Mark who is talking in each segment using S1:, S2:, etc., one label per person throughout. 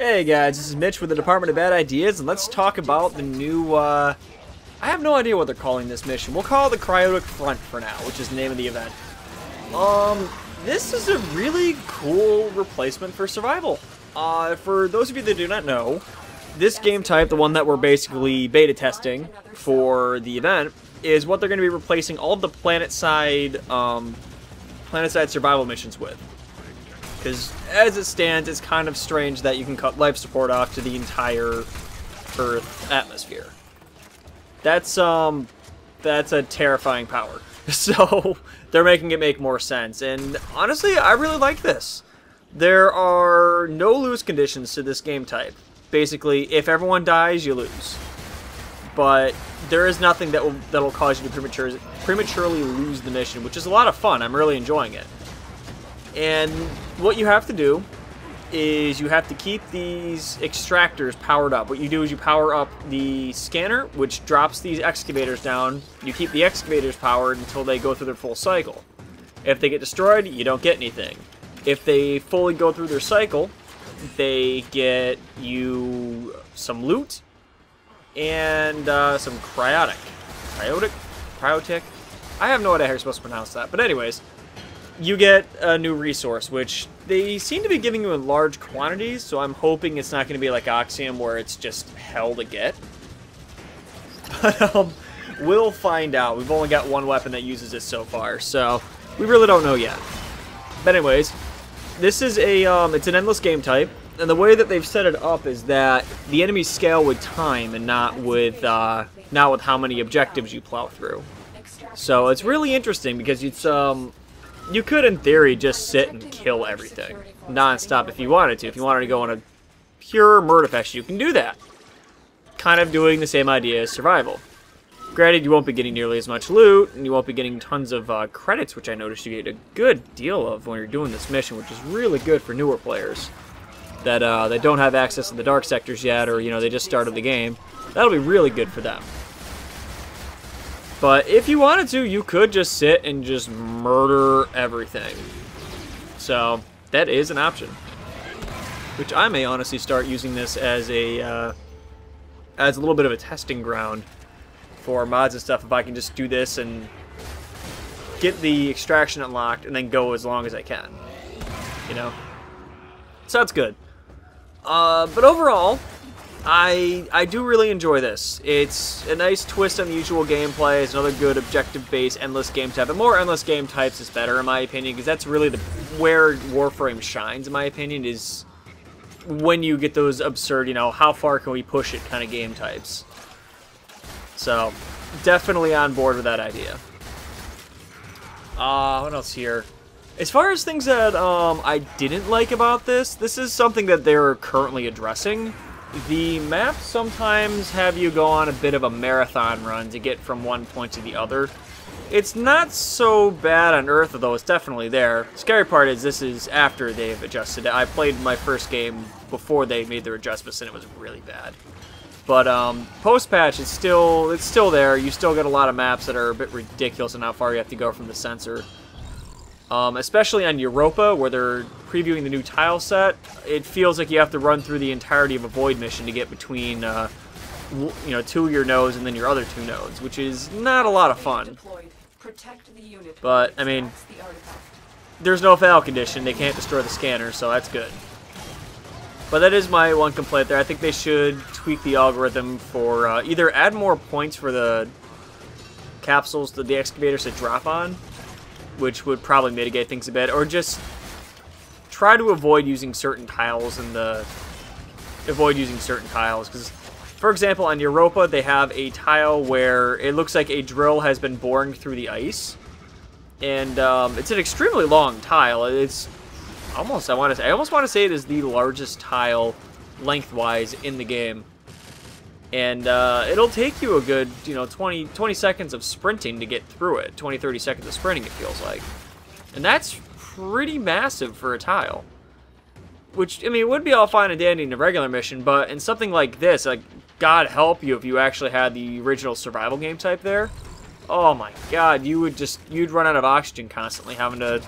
S1: Hey guys, this is Mitch with the Department of Bad Ideas, and let's talk about the new, I have no idea what they're calling this mission. We'll call it the Cryotic Front for now, which is the name of the event. This is a really cool replacement for survival. For those of you that do not know, this game type, the one that we're basically beta testing for the event, is what they're going to be replacing all of the planet-side survival missions with. Because as it stands, it's kind of strange that you can cut life support off to the entire Earth atmosphere. That's a terrifying power. So they're making it make more sense. And honestly, I really like this. There are no lose conditions to this game type. Basically, if everyone dies, you lose. But there is nothing that'll cause you to prematurely lose the mission, which is a lot of fun. I'm really enjoying it. And what you have to do is you have to keep these extractors powered up. What you do is you power up the scanner, which drops these excavators down. You keep the excavators powered until they go through their full cycle. If they get destroyed, you don't get anything. If they fully go through their cycle, they get you some loot and some cryotic. I have no idea how you're supposed to pronounce that. But anyways, you get a new resource, which they seem to be giving you in large quantities, so I'm hoping it's not going to be like Oxium, where it's just hell to get. But we'll find out. We've only got one weapon that uses it so far, so we really don't know yet. But anyways, this is it's an endless game type, and the way that they've set it up is that the enemies scale with time and not with how many objectives you plow through. So it's really interesting because it's you could, in theory, just sit and kill everything non-stop if you wanted to. If you wanted to go on a pure murder fest, you can do that. Kind of doing the same idea as survival. Granted, you won't be getting nearly as much loot, and you won't be getting tons of credits, which I noticed you get a good deal of when you're doing this mission, which is really good for newer players that don't have access to the dark sectors yet, or they just started the game. That'll be really good for them. But if you wanted to, you could just sit and just murder everything. So that is an option. Which I may honestly start using this as a little bit of a testing ground for mods and stuff. If I can just do this and get the extraction unlocked and then go as long as I can. So that's good. But overall, I do really enjoy this. It's a nice twist on the usual gameplay. It's another good objective-based endless game type. And more endless game types is better, in my opinion, because that's really where Warframe shines, in my opinion, is when you get those absurd, how far can we push it kind of game types. So, definitely on board with that idea. What else here? As far as things that I didn't like about this is something that they're currently addressing. The maps sometimes have you go on a bit of a marathon run to get from one point to the other. It's not so bad on Earth, though it's definitely there. The scary part is this is after they've adjusted it. I played my first game before they made their adjustments, and it was really bad. But post-patch, it's still there. You still get a lot of maps that are a bit ridiculous in how far you have to go from the sensor. Especially on Europa, where they're previewing the new tile set, it feels like you have to run through the entirety of a void mission to get between, two of your nodes and then your other two nodes, which is not a lot of fun. But, I mean, there's no fail condition. They can't destroy the scanner, so that's good. But that is my one complaint there. I think they should tweak the algorithm for either add more points for the capsules that the excavators to drop on, which would probably mitigate things a bit, or just try to avoid using certain tiles because, for example, on Europa they have a tile where it looks like a drill has been boring through the ice, and it's an extremely long tile. It's almost, I almost want to say it is the largest tile lengthwise in the game. And it'll take you a good, 20 seconds of sprinting to get through it. 20-30 seconds of sprinting, it feels like. And that's pretty massive for a tile. Which, I mean, it would be all fine and dandy in a regular mission, but in something like this, like, God help you if you actually had the original survival game type there. Oh my God, you'd run out of oxygen constantly having to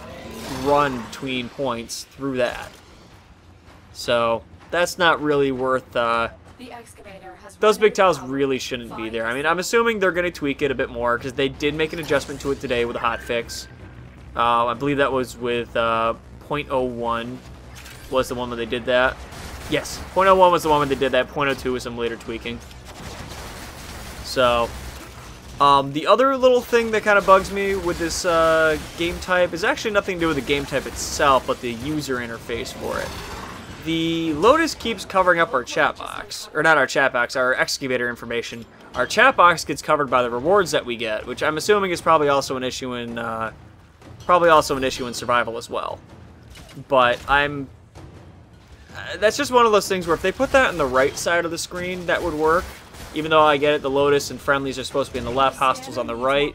S1: run between points through that. So That's not really worth... those big tiles really shouldn't be there. I mean, I'm assuming they're going to tweak it a bit more, because they did make an adjustment to it today with a hotfix. I believe that was with 0.01 was the one where they did that. Yes, 0.01 was the one where they did that. 0.02 was some later tweaking. So, the other little thing that kind of bugs me with this game type is actually nothing to do with the game type itself, but the user interface for it. The Lotus keeps covering up our chat box. Or not our chat box, our excavator information. Our chat box gets covered by the rewards that we get, which I'm assuming is probably also an issue in survival as well. But that's just one of those things where if they put that on the right side of the screen, that would work. Even though I get it, the Lotus and friendlies are supposed to be on the left, hostiles on the right.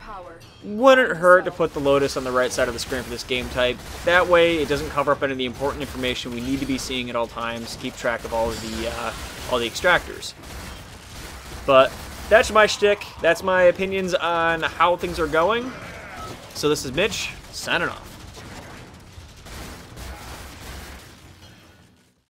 S1: Wouldn't hurt to put the Lotus on the right side of the screen for this game type. That way, it doesn't cover up any of the important information we need to be seeing at all times. Keep track of all of the extractors. But that's my shtick. That's my opinions on how things are going. So this is Mitch, signing off.